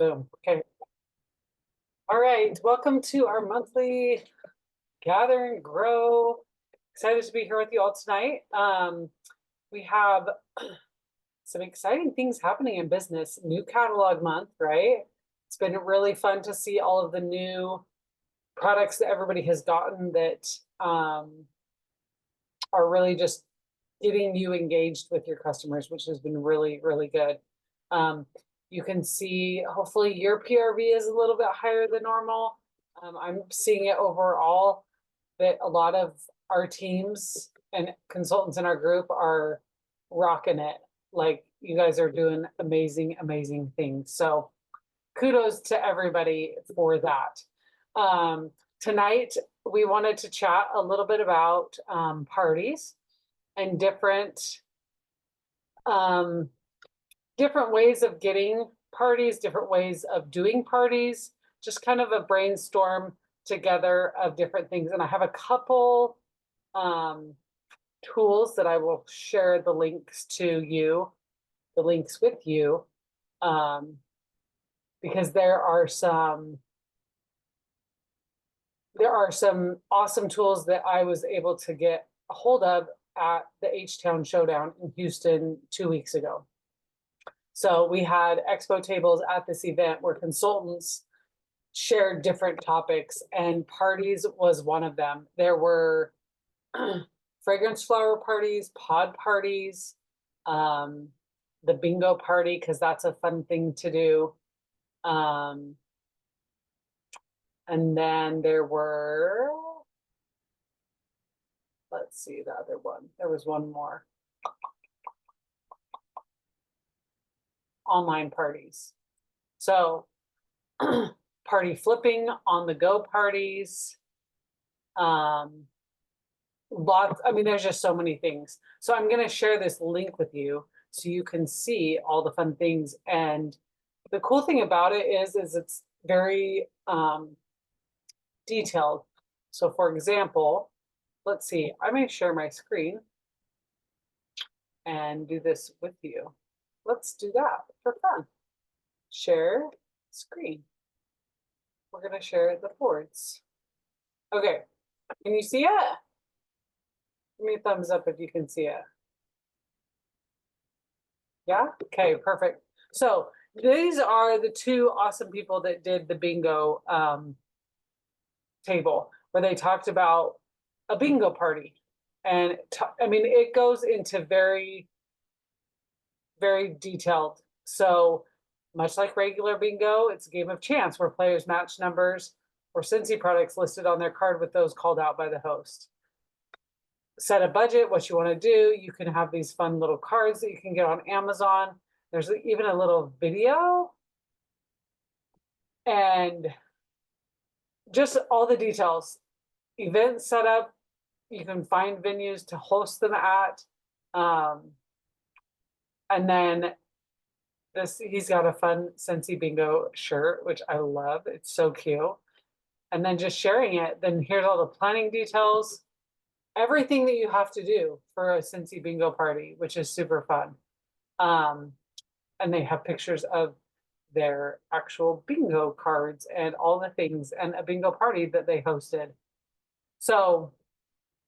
Boom. Okay. All right. Welcome to our monthly Gather and Grow. Excited to be here with you all tonight. We have some exciting things happening in business. New catalog month, right? It's been really fun to see all of the new products that everybody has gotten that are really just getting you engaged with your customers, which has been really, really good. You can see, hopefully your PRV is a little bit higher than normal. I'm seeing it overall that a lot of our teams and consultants in our group are rocking it. Like, you guys are doing amazing, amazing things. So kudos to everybody for that. Tonight, we wanted to chat a little bit about parties and different ways of getting parties, different ways of doing parties, just kind of a brainstorm together of different things. And I have a couple tools that I will share the links to you, the links with you, because there are some awesome tools that I was able to get a hold of at the H-Town Showdown in Houston 2 weeks ago. So we had expo tables at this event where consultants shared different topics, and parties was one of them. There were fragrance flower parties, pod parties, the bingo party, because that's a fun thing to do. And then there were, let's see, the other one. There was one more. Online parties. So party flipping, on the go parties, lots, I mean, there's just so many things. So I'm going to share this link with you so you can see all the fun things. And the cool thing about it is it's very detailed. So for example, let's see, I may share my screen and do this with you. Let's do that for fun. Share screen. We're going to share the boards. Okay, can you see it? Give me a thumbs up if you can see it. Yeah? Okay, perfect. So these are the two awesome people that did the bingo table, where they talked about a bingo party. And I mean, it goes into very, very detailed. So much like regular bingo, it's a game of chance where players match numbers or Scentsy products listed on their card with those called out by the host. Set a budget, what you want to do. You can have these fun little cards that you can get on Amazon. There's even a little video and just all the details. Event setup, you can find venues to host them at. And then he's got a fun Scentsy bingo shirt, which I love. It's so cute. And then just sharing it. Then here's all the planning details, everything that you have to do for a Scentsy bingo party, which is super fun. And they have pictures of their actual bingo cards and all the things, and a bingo party that they hosted. So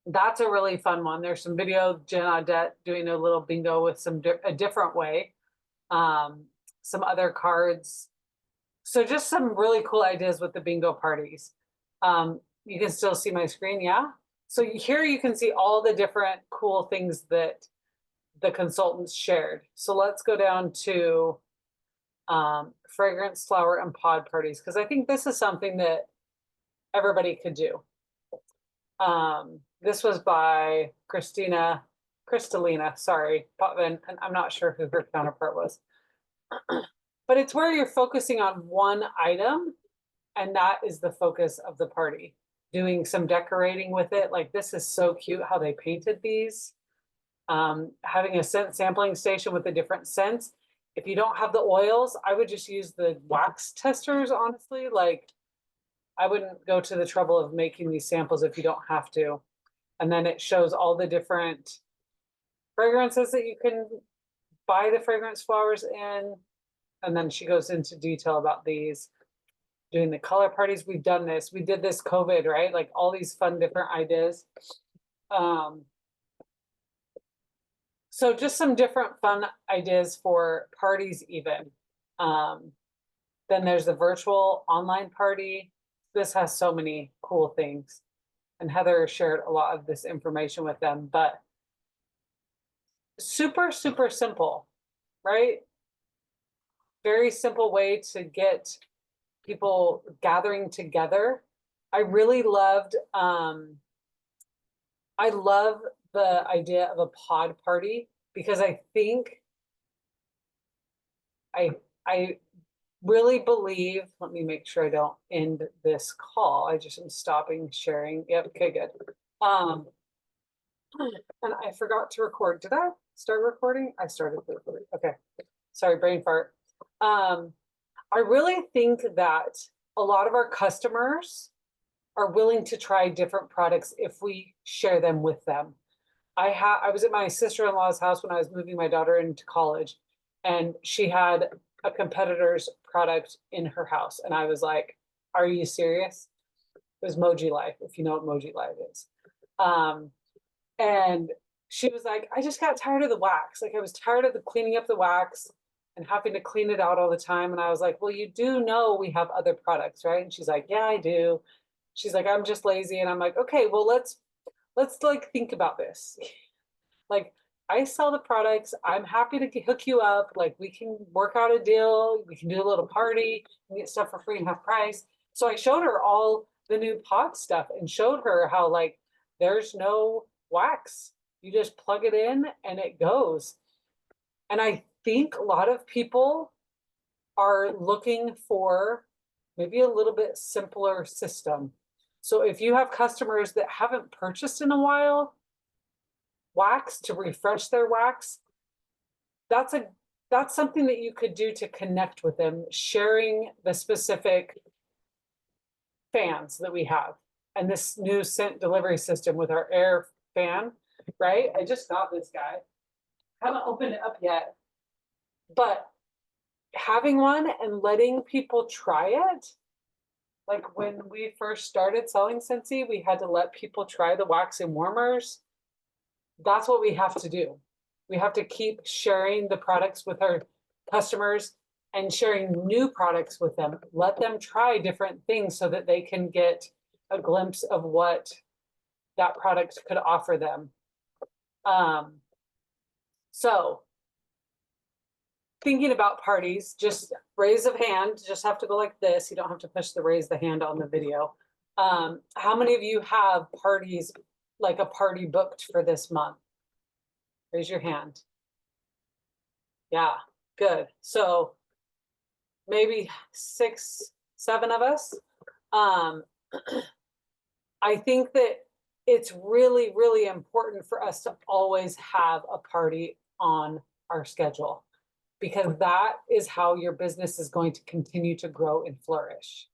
that's a really fun one. There's some video, Jen Audette doing a little bingo with a different way. Some other cards. So just some really cool ideas with the bingo parties. You can still see my screen, yeah? So here you can see all the different cool things that the consultants shared. So let's go down to fragrance, flower, and pod parties, because I think this is something that everybody could do. This was by Kristalina, sorry, Potvin, and I'm not sure who her counterpart was. But it's where you're focusing on one item, and that is the focus of the party. Doing some decorating with it. Like, this is so cute how they painted these. Having a scent sampling station with the different scents. If you don't have the oils, I would just use the wax testers, honestly. Like, I wouldn't go to the trouble of making these samples if you don't have to. And then it shows all the different fragrances that you can buy the fragrance flowers in. And then she goes into detail about these, doing the color parties. We've done this. We did this COVID, right? Like all these fun different ideas. So just some different fun ideas for parties even. Then there's the virtual online party. This has so many cool things. And Heather shared a lot of this information with them, but super, super simple, right? Very simple way to get people gathering together. I really loved, I love the idea of a pod party because I think I really believe, let me make sure I don't end this call. I just am stopping sharing. Yep, okay, good. And I forgot to record. Did I start recording? I started recording. Okay. Sorry, brain fart. I really think that a lot of our customers are willing to try different products if we share them with them. I was at my sister-in-law's house when I was moving my daughter into college, and she had a competitor's product in her house. And I was like, are you serious? It was Moji Life, if you know what Moji Life is. And she was like, I just got tired of the wax. Like I was tired of the cleaning up the wax and having to clean it out all the time. And I was like, well, you do know we have other products, right? And she's like, yeah, I do. She's like, I'm just lazy. And I'm like, okay, well, let's like think about this. Like I sell the products. I'm happy to hook you up. Like we can work out a deal. We can do a little party and get stuff for free and half price. So I showed her all the new pod stuff and showed her how like there's no wax. You just plug it in and it goes. And I think a lot of people are looking for maybe a little bit simpler system. So if you have customers that haven't purchased in a while, wax to refresh their wax, that's something that you could do to connect with them, sharing the specific fans that we have and this new scent delivery system with our air fan, right? I just got this guy. Haven't opened it up yet, but having one and letting people try it. Like when we first started selling Scentsy, we had to let people try the wax and warmers. That's what we have to do. We have to keep sharing the products with our customers and sharing new products with them. Let them try different things so that they can get a glimpse of what that product could offer them. So thinking about parties, just raise of hand, just have to go like this. You don't have to push the raise the hand on the video. How many of you have parties, like a party booked for this month? Raise your hand. Yeah, good. So maybe 6, 7 of us. I think that it's really, really important for us to always have a party on our schedule, because that is how your business is going to continue to grow and flourish.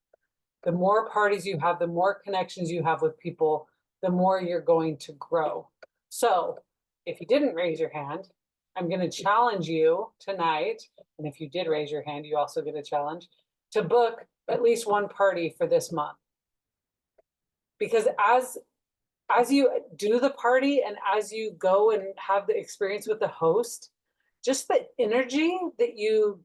The more parties you have, the more connections you have with people, the more you're going to grow. So if you didn't raise your hand, I'm going to challenge you tonight. And if you did raise your hand, you also get a challenge to book at least one party for this month. Because as you do the party and as you go and have the experience with the host, just the energy that you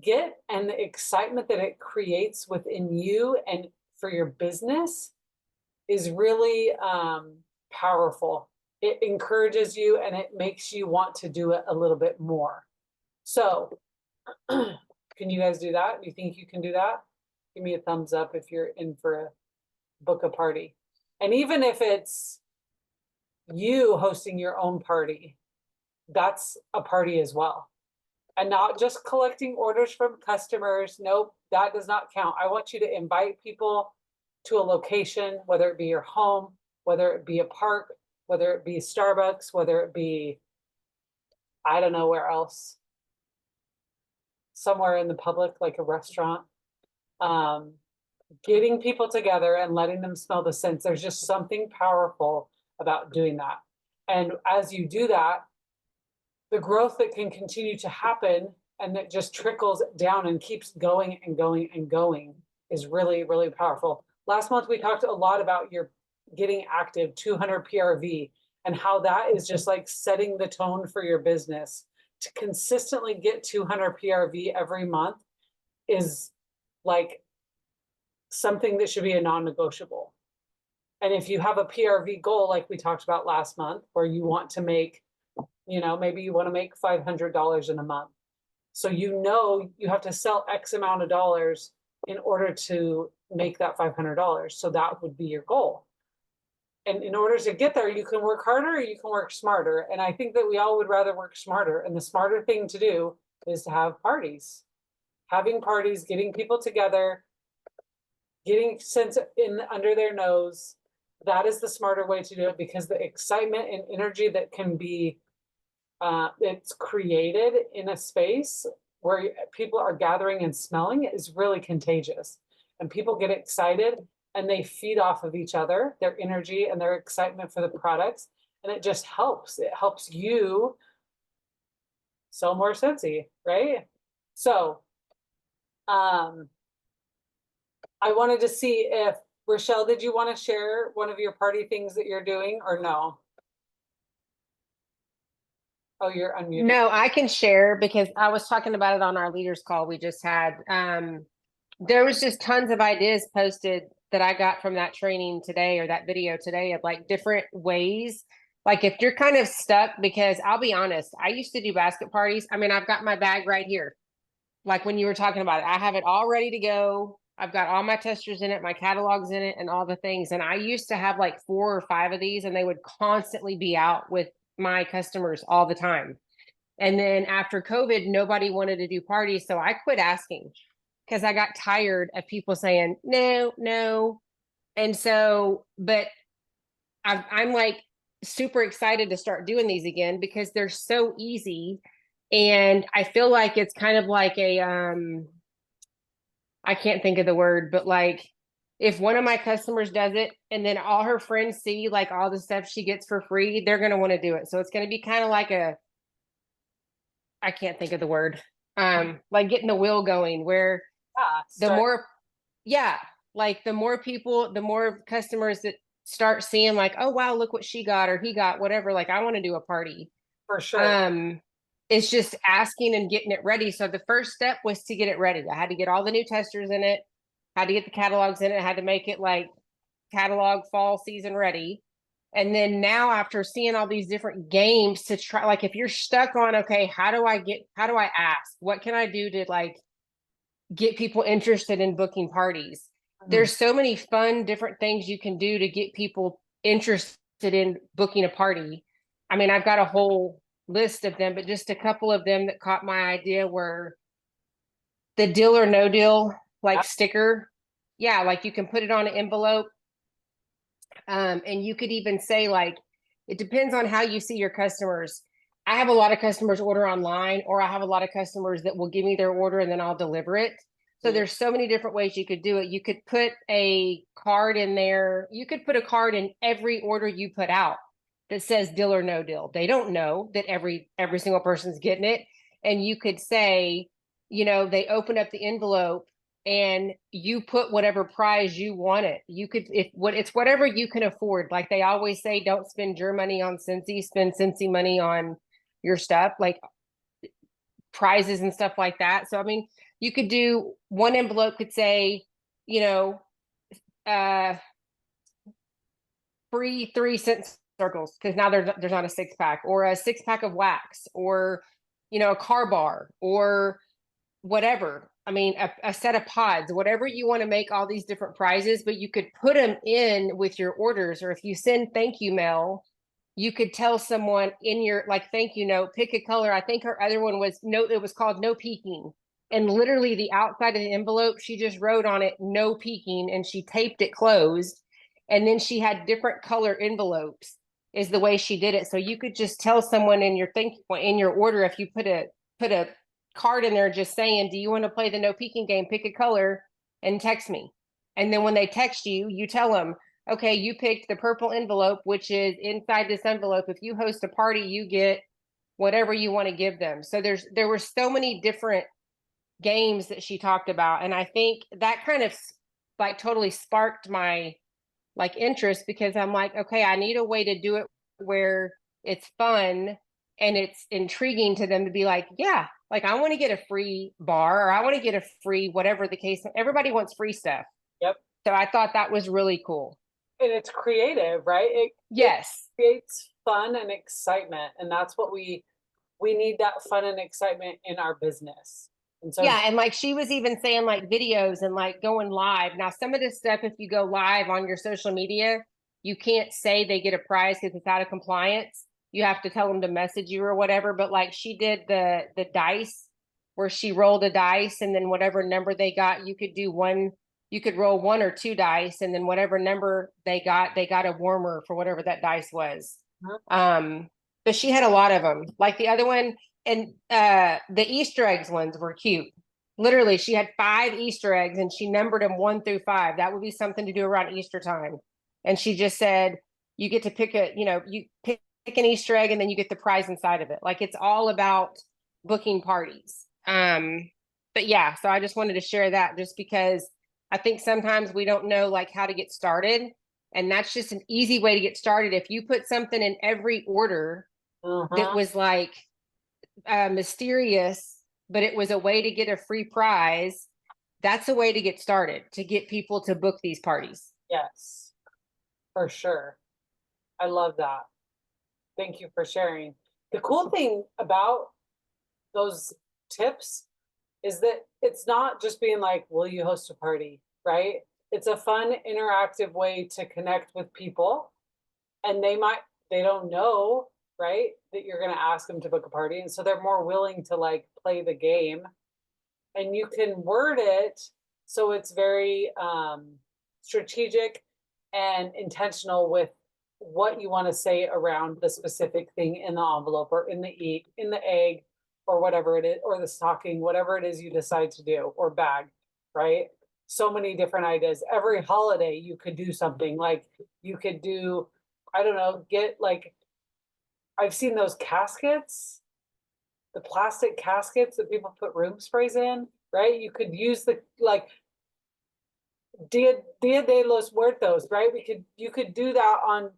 get and the excitement that it creates within you and for your business is really powerful. It encourages you and it makes you want to do it a little bit more. So can you guys do that? Do you think you can do that? Give me a thumbs up if you're in for a book a party. And even if it's you hosting your own party, that's a party as well. And not just collecting orders from customers. Nope, that does not count. I want you to invite people to a location, whether it be your home, whether it be a park, whether it be Starbucks, whether it be, I don't know where else, somewhere in the public, like a restaurant. Getting people together and letting them smell the scents. There's just something powerful about doing that. And as you do that, the growth that can continue to happen and it just trickles down and keeps going and going and going is really, really powerful. Last month, we talked a lot about your getting active 200 PRV and how that is just like setting the tone for your business. To consistently get 200 PRV every month is like something that should be a non-negotiable. And if you have a PRV goal, like we talked about last month, where you want to make, maybe you want to make $500 in a month. So you have to sell X amount of dollars in order to make that $500. So that would be your goal. And in order to get there, you can work harder or you can work smarter. And I think that we all would rather work smarter. And the smarter thing to do is to have parties. Having parties, getting people together, getting sense in under their nose. That is the smarter way to do it, because the excitement and energy that can be it's created in a space where people are gathering and smelling is really contagious, and people get excited and they feed off of each other, their energy and their excitement for the products, and it just helps. It helps you sell more Scentsy, right? So I wanted to see if, Rochelle, did you want to share one of your party things that you're doing or no? Oh, you're unmuted. No, I can share because I was talking about it on our leaders call we just had. There was just tons of ideas posted that I got from that training today, or that video today, of like different ways. Like if you're kind of stuck, because I'll be honest, I used to do basket parties. I mean, I've got my bag right here. Like when you were talking about it, I have it all ready to go. I've got all my testers in it, my catalogs in it, and all the things. And I used to have like 4 or 5 of these, and they would constantly be out with my customers all the time. And then after COVID, nobody wanted to do parties. So I quit asking because I got tired of people saying, no, no. And so, but I'm like super excited to start doing these again because they're so easy. And I feel like it's kind of like I can't think of the word, but like if one of my customers does it and then all her friends see like all the stuff she gets for free, they're going to want to do it. So it's going to be kind of like I can't think of the word, like getting the wheel going, where the more, like the more people, the more customers that start seeing like, oh, wow, look what she got or he got, whatever. Like I want to do a party. For sure. It's just asking and getting it ready. So the first step was to get it ready. I had to get all the new testers in it, had to get the catalogs in it, had to make it like catalog fall season ready. And then now after seeing all these different games to try, like if you're stuck on, okay, how do I ask? What can I do to like get people interested in booking parties? There's so many fun different things you can do to get people interested in booking a party. I mean, I've got a whole list of them, but just a couple of them that caught my idea were the deal or no deal, like sticker. Yeah, like you can put it on an envelope. And you could even say like, it depends on how you see your customers. I have a lot of customers order online, or I have a lot of customers that will give me their order and then I'll deliver it. So there's so many different ways you could do it. You could put a card in there. You could put a card in every order you put out that says deal or no deal. They don't know that every single person's getting it. And you could say, they open up the envelope and you put whatever prize you want it. You could, it's whatever you can afford. Like they always say, don't spend your money on Scentsy, spend Scentsy money on your stuff, like prizes and stuff like that. So, I mean, you could do one envelope could say, free 3-cent circles, because now there's not a 6-pack, or a 6-pack of wax, or, a car bar, or whatever. I mean, a set of pods, whatever you want to make all these different prizes, but you could put them in with your orders. Or if you send thank you mail, you could tell someone in your like thank you note, pick a color. I think her other one was it was called no peeking. And literally the outside of the envelope, she just wrote on it, no peeking, and she taped it closed. And then she had different color envelopes is the way she did it. So you could just tell someone in your order, if you put a card in there just saying, do you want to play the no peeking game? Pick a color and text me. And then when they text you, you tell them, okay, you picked the purple envelope, which is inside this envelope. If you host a party, you get whatever you want to give them. So there were so many different games that she talked about. And I think that kind of like totally sparked my like interest, because I'm like, okay, I need a way to do it where it's fun and it's intriguing to them to be like, yeah, like I want to get a free bar, or I want to get a free whatever the case. Everybody wants free stuff. Yep. So I thought that was really cool. And it's creative, right? It Yes. creates fun and excitement. And that's what we need, that fun and excitement in our business. And so Yeah, and like she was even saying like videos and like going live. Now, some of this stuff, if you go live on your social media, you can't say they get a prize because it's out of compliance. You have to tell them to message you or whatever. But like she did the dice where she rolled a dice, and then whatever number they got, you could do one, you could roll one or two dice, and then whatever number they got a warmer for whatever that dice was. But she had a lot of them. Like the other one, and the Easter eggs ones were cute. Literally, she had 5 Easter eggs and she numbered them 1 through 5. That would be something to do around Easter time. And she just said, you get to pick you pick an Easter egg and then you get the prize inside of it. Like it's all about booking parties. But yeah, so I just wanted to share that just because I think sometimes we don't know like how to get started. And that's just an easy way to get started. If you put something in every order that was like mysterious, but it was a way to get a free prize, that's a way to get started, to get people to book these parties. yes, for sure. I love that. Thank you for sharing. The cool thing about those tips is that it's not just being like, will you host a party, right? It's a fun, interactive way to connect with people. And they don't know, right, that you're going to ask them to book a party. And so they're more willing to like play the game. And you can word it so it's very strategic and intentional with what you want to say around the specific thing in the envelope or in the egg or whatever it is, or the stocking, whatever it is you decide to do, or bag, right? So many different ideas. Every holiday you could do something like you could do, I don't know, get like, I've seen those caskets, the plastic caskets that people put room sprays in, right? You could use the like Dia de los Muertos, right? You could do that on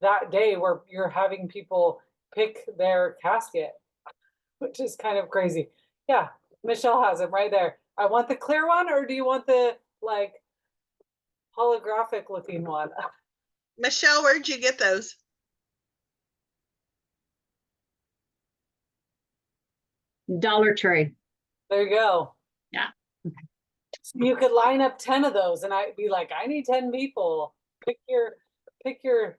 that day where you're having people pick their casket, which is kind of crazy. Yeah, Michelle has them right there. I want the clear one, or do you want the like holographic looking one? Michelle, where'd you get those? Dollar Tree. There you go. Yeah. So you could line up 10 of those and I'd be like, I need 10 people. Pick your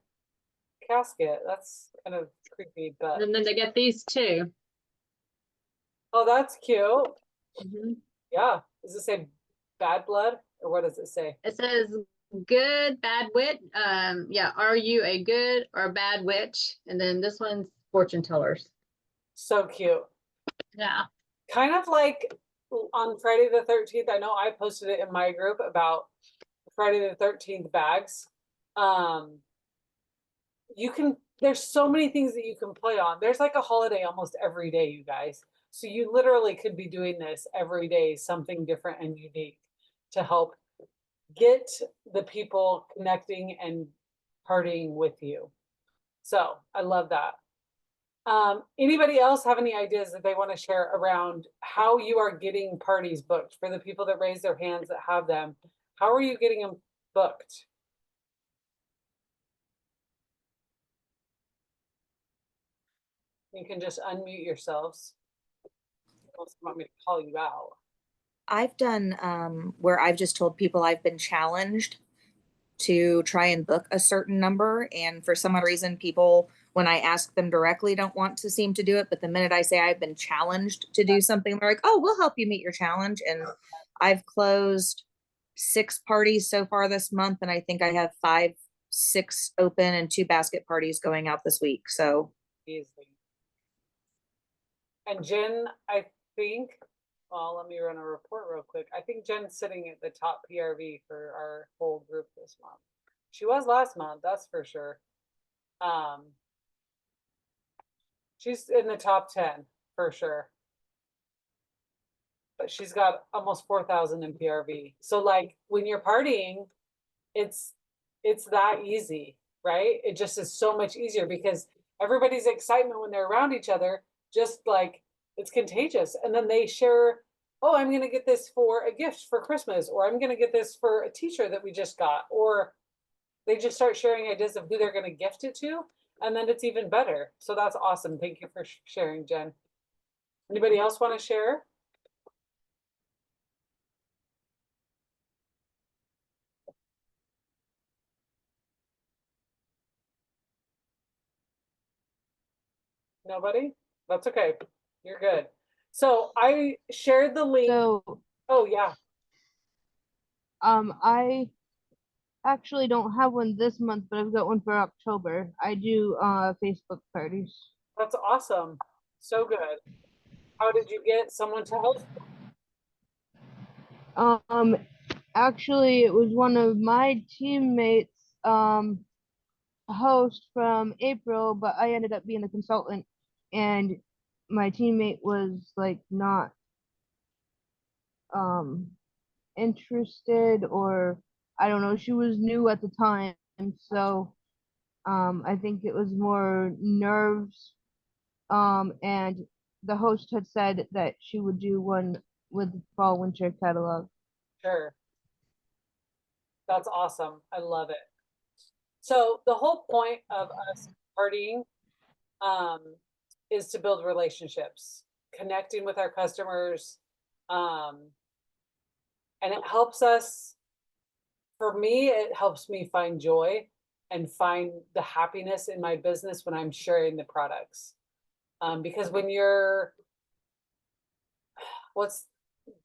casket. That's kind of creepy, but And then they get these too. oh, that's cute. Mhm. Yeah. Does it say bad blood or what does it say? It says good, bad witch. Yeah, are you a good or a bad witch? And then this one's fortune tellers. So cute. Yeah. Kind of like on Friday the 13th. I know I posted it in my group about Friday the 13th bags. There's so many things that you can play on. There's like a holiday almost every day, you guys. So you literally could be doing this every day, something different and unique to help get the people connecting and partying with you. So I love that. Anybody else have any ideas that they want to share around how you are getting parties booked for the people that raise their hands that have them? How are you getting them booked? You can just unmute yourselves. Unless you want me to call you out. I've done where I've just told people I've been challenged to try and book a certain number. And for some odd reason, people, when I ask them directly, don't want to seem to do it. But the minute I say I've been challenged to do something, they're like, oh, we'll help you meet your challenge. And I've closed 6 parties so far this month. And I think I have 5, 6 open and 2 basket parties going out this week. So Easily. And Jen, I think, well, let me run a report real quick. I think Jen's sitting at the top PRV for our whole group this month. She was last month, that's for sure. She's in the top 10 for sure. But she's got almost 4,000 in PRV. So like when you're partying, it's that easy, right? It just is so much easier because everybody's excitement when they're around each other, just like it's contagious. And then they share, oh, I'm gonna get this for a gift for Christmas, or I'm gonna get this for a t-shirt that we just got, or they just start sharing ideas of who they're gonna gift it to, and then it's even better. So that's awesome. Thank you for sharing, Jen. Anybody else want to share? Nobody? That's okay. You're good. So I shared the link. So, Oh yeah. I actually don't have one this month, but I've got one for October. I do Facebook parties. That's awesome. So good. How did you get someone to host? Um, actually, it was one of my teammates, host from April, but I ended up being the consultant, and my teammate was like not interested, or I don't know, she was new at the time, so I think it was more nerves. And the host had said that she would do one with the fall winter catalog. Sure. That's awesome. I love it. So the whole point of us partying is to build relationships, connecting with our customers. And it helps us, for me, it helps me find joy and find the happiness in my business when I'm sharing the products. Because when you're,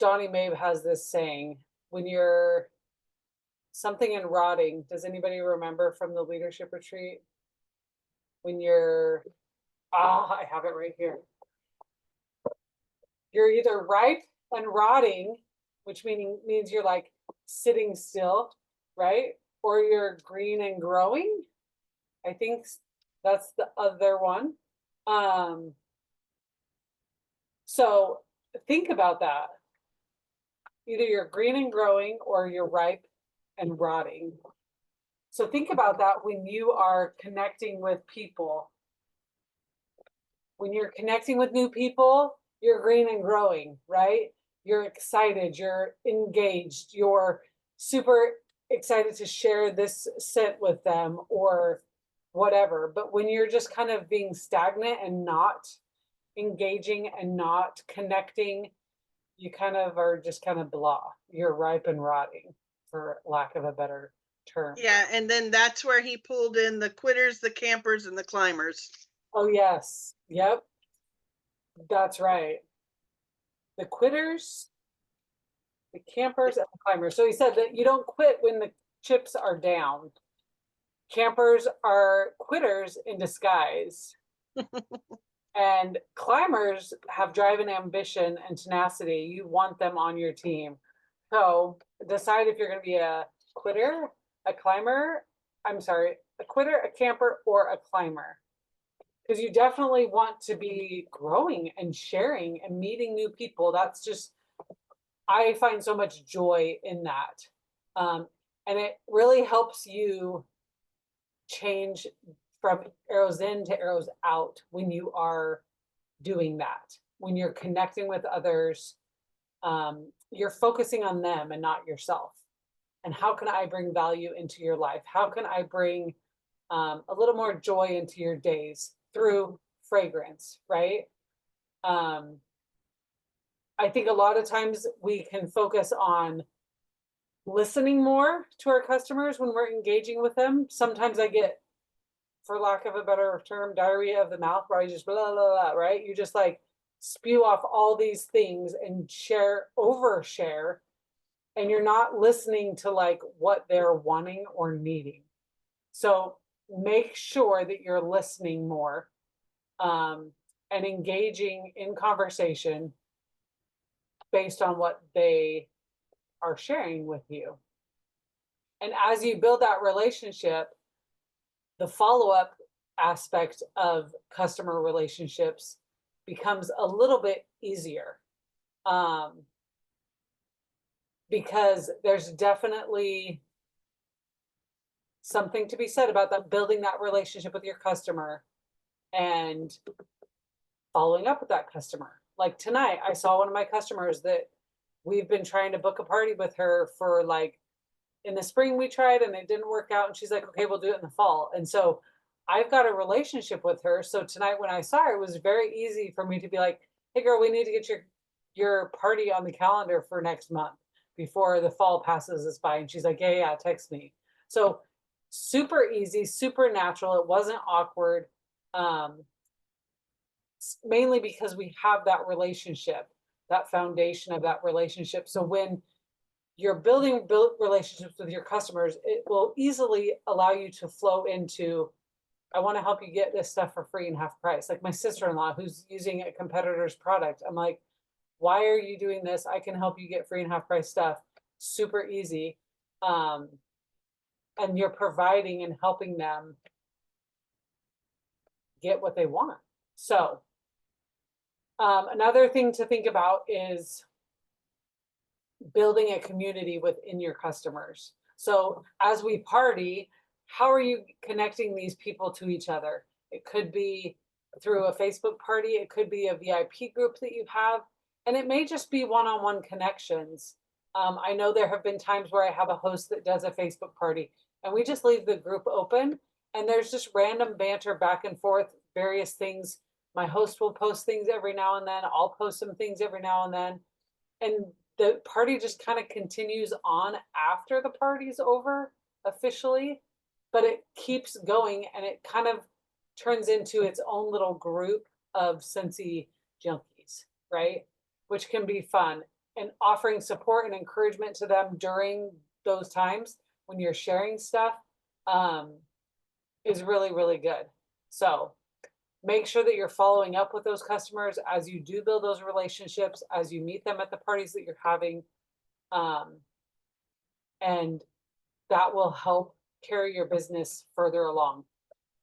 Donnie Mabe has this saying, when you're something in rotting, does anybody remember from the leadership retreat? When you're, I have it right here. You're either ripe and rotting, which means you're like sitting still, right? Or you're green and growing. I think that's the other one. So think about that. Either you're green and growing or you're ripe and rotting. So think about that when you are connecting with people. When you're connecting with new people, you're green and growing, right? You're excited, you're engaged, you're super excited to share this scent with them or whatever. But when you're just kind of being stagnant and not engaging and not connecting, you kind of are just kind of blah. You're ripe and rotting, for lack of a better term. Yeah, and then that's where he pulled in the quitters, the campers, and the climbers. Oh, yes. Yep. That's right. The quitters, the campers, and the climbers. So he said that you don't quit when the chips are down. Campers are quitters in disguise. And climbers have drive and ambition and tenacity. You want them on your team. So decide if you're going to be a quitter, a climber, a quitter, a camper, or a climber. Because you definitely want to be growing and sharing and meeting new people. That's just, I find so much joy in that. And it really helps you change from arrows in to arrows out when you are doing that. When you're connecting with others, you're focusing on them and not yourself. And how can I bring value into your life? How can I bring a little more joy into your days through fragrance, right? I think a lot of times we can focus on listening more to our customers when we're engaging with them. Sometimes I get, for lack of a better term, diarrhea of the mouth, where I just blah, blah, blah, right? You just like spew off all these things and overshare, and you're not listening to like what they're wanting or needing. So make sure that you're listening more and engaging in conversation based on what they are sharing with you. And as you build that relationship, the follow-up aspect of customer relationships becomes a little bit easier. Because there's definitely something to be said about that, building that relationship with your customer and following up with that customer. Like tonight, I saw one of my customers that we've been trying to book a party with her for like, in the spring we tried and it didn't work out. And she's like, okay, we'll do it in the fall. And so I've got a relationship with her. So tonight when I saw her, it was very easy for me to be like, hey girl, we need to get your party on the calendar for next month before the fall passes us by. And she's like, yeah, text me. So super easy, super natural. It wasn't awkward. Mainly because we have that relationship, that foundation of that relationship. So when you're building relationships with your customers, it will easily allow you to flow into, I want to help you get this stuff for free and half price. Like my sister-in-law who's using a competitor's product. I'm like, why are you doing this? I can help you get free and half price stuff. Super easy. And you're providing and helping them get what they want. So another thing to think about is building a community within your customers. So as we party, how are you connecting these people to each other? It could be through a Facebook party. It could be a VIP group that you have, and it may just be one-on-one connections. I know there have been times where I have a host that does a Facebook party and we just leave the group open and there's just random banter back and forth, various things. My host will post things every now and then. I'll post some things every now and then. And the party just kind of continues on after the party's over officially, but it keeps going and it kind of turns into its own little group of Scentsy junkies, right? Which can be fun. And offering support and encouragement to them during those times when you're sharing stuff is really, really good. So make sure that you're following up with those customers as you do build those relationships, as you meet them at the parties that you're having. And that will help carry your business further along,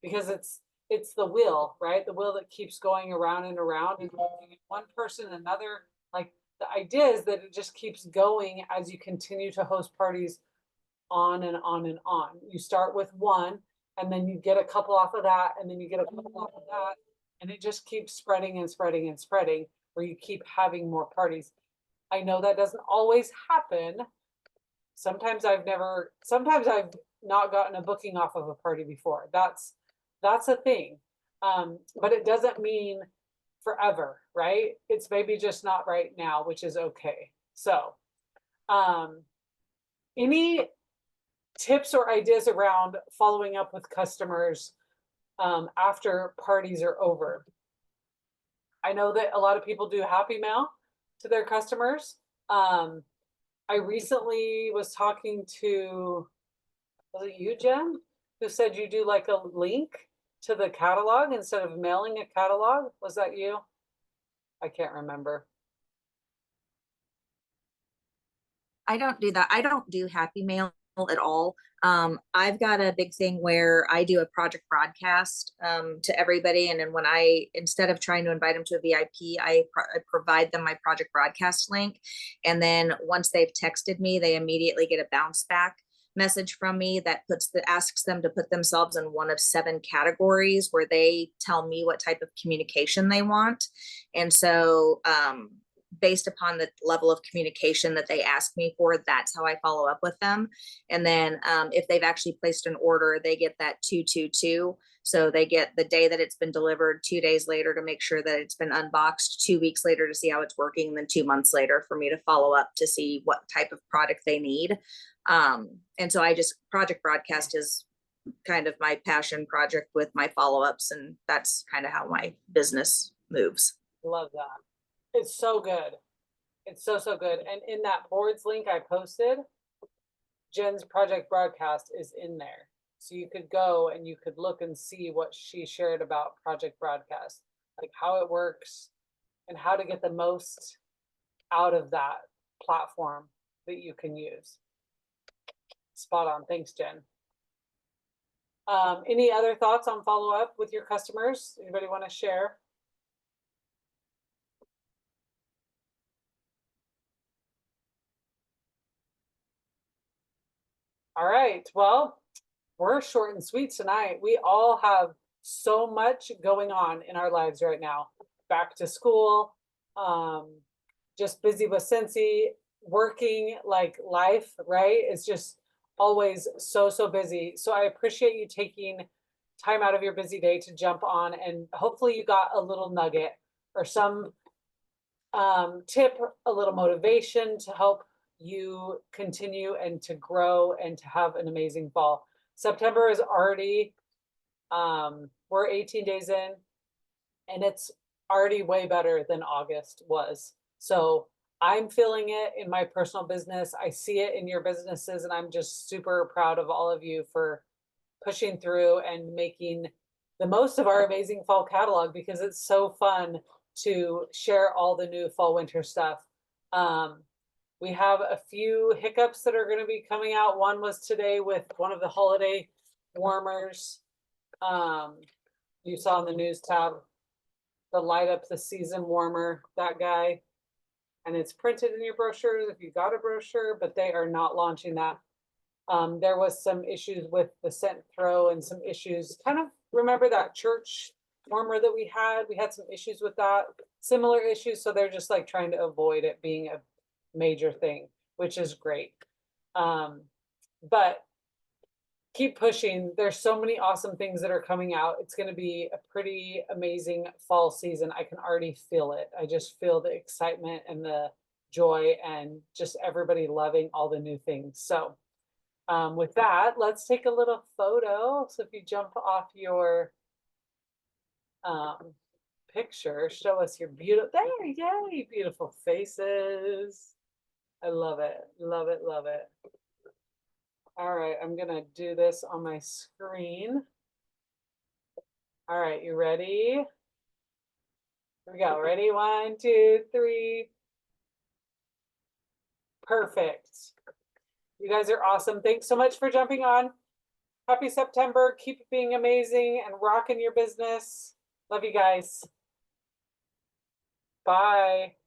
because it's the wheel, right? The wheel that keeps going around and around, and one person, another, like the idea is that it just keeps going as you continue to host parties on and on and on. You start with one and then you get a couple off of that, and then you get a couple off of that, and it just keeps spreading and spreading and spreading, where you keep having more parties. I know that doesn't always happen. Sometimes I've not gotten a booking off of a party before. That's a thing. But it doesn't mean forever, right? It's maybe just not right now, which is okay. So, any tips or ideas around following up with customers after parties are over? I know that a lot of people do happy mail to their customers. I recently was talking to, was it you, Jen, who said you do like a link to the catalog instead of mailing a catalog? Was that you? I can't remember. I don't do that. I don't do happy mail at all. I've got a big thing where I do a project broadcast to everybody. And then when instead of trying to invite them to a VIP, I provide them my project broadcast link. And then once they've texted me, they immediately get a bounce back message from me that asks them to put themselves in one of 7 categories where they tell me what type of communication they want. And so, based upon the level of communication that they ask me for, that's how I follow up with them. And then if they've actually placed an order, they get that 222. So they get the day that it's been delivered, 2 days later to make sure that it's been unboxed, 2 weeks later to see how it's working, and then 2 months later for me to follow up to see what type of product they need. And so project broadcast is kind of my passion project with my follow-ups, and that's kind of how my business moves. Love that. It's so good. It's so good. And in that boards link I posted, Jen's project broadcast is in there. So you could go and you could look and see what she shared about project broadcast, like how it works and how to get the most out of that platform that you can use. Spot on. Thanks, Jen. Any other thoughts on follow-up with your customers? Anybody want to share? All right, well, we're short and sweet tonight. We all have so much going on in our lives right now. Back to school, just busy with Scentsy, working like life, right? It's just always so busy. So I appreciate you taking time out of your busy day to jump on, and hopefully you got a little nugget or some tip, a little motivation to help you continue and to grow and to have an amazing fall. September is already, we're 18 days in, and it's already way better than August was. So I'm feeling it in my personal business. I see it in your businesses, and I'm just super proud of all of you for pushing through and making the most of our amazing fall catalog, because it's so fun to share all the new fall winter stuff. We have a few hiccups that are going to be coming out. One was today with one of the holiday warmers. You saw in the news tab, the light up the season warmer, that guy. And it's printed in your brochures if you got a brochure, but they are not launching that. There was some issues with the scent throw and some issues, kind of remember that church warmer that we had? We had some issues with that, similar issues. So they're just like trying to avoid it being a major thing, which is great. But keep pushing. There's so many awesome things that are coming out. It's going to be a pretty amazing fall season. I can already feel it. I just feel the excitement and the joy and just everybody loving all the new things. So with that, let's take a little photo. So if you jump off your picture, show us your beautiful, there, yay, beautiful faces. I love it, love it, love it. All right, I'm gonna do this on my screen. All right, you ready? Here we go, ready? 1, 2, 3. Perfect. You guys are awesome. Thanks so much for jumping on. Happy September. Keep being amazing and rocking your business. Love you guys. Bye.